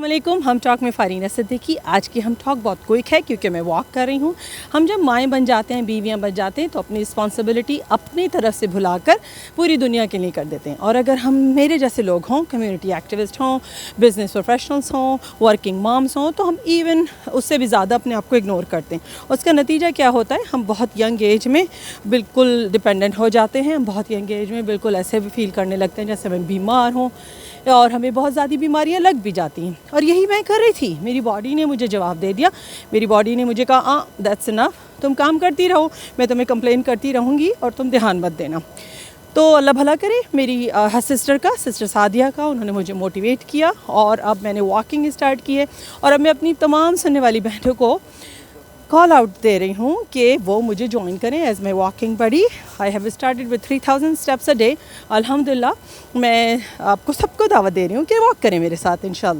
अस्सलामुअलैकुम। हम टॉक में फ़ारीना सिद्दीकी। आज की हम टॉक बहुत क्विक है क्योंकि मैं वॉक कर रही हूँ। हम जब माएँ बन जाते हैं, बीवियाँ बन जाते हैं तो अपनी रिस्पॉन्सिबिलिटी अपनी तरफ से भुलाकर पूरी दुनिया के लिए कर देते हैं। और अगर हम मेरे जैसे लोग हों, कम्युनिटी एक्टिविस्ट हों, बिज़नेस प्रोफेशनल्स हों, वर्किंग मॉम्स हों, तो हम इवन उससे भी ज़्यादा अपने आप को इग्नोर करते हैं। उसका नतीजा क्या होता है, हम बहुत यंग एज में बिल्कुल डिपेंडेंट हो जाते हैं। हम बहुत यंग एज में बिल्कुल ऐसे भी फील करने लगते हैं जैसे हम बीमार हों और हमें बहुत ज़्यादा बीमारियां लग भी जाती हैं। और यही मैं कर रही थी। मेरी बॉडी ने मुझे जवाब दे दिया। मेरी बॉडी ने मुझे कहा दैट्स इनफ, तुम काम करती रहो, मैं तुम्हें कंप्लेन करती रहूँगी और तुम ध्यान मत देना। तो अल्लाह भला करे, मेरी सिस्टर सादिया का, उन्होंने मुझे मोटिवेट किया और अब मैंने वॉकिंग स्टार्ट की है। और अब मैं अपनी तमाम सुनने वाली बहनों को कॉल आउट दे रही हूँ कि वो मुझे ज्वाइन करें as my walking buddy. I have started with 3000 steps a day. अल्हम्दुलिल्लाह मैं आपको सबको दावत दे रही हूँ कि वॉक करें मेरे साथ इंशाल्लाह।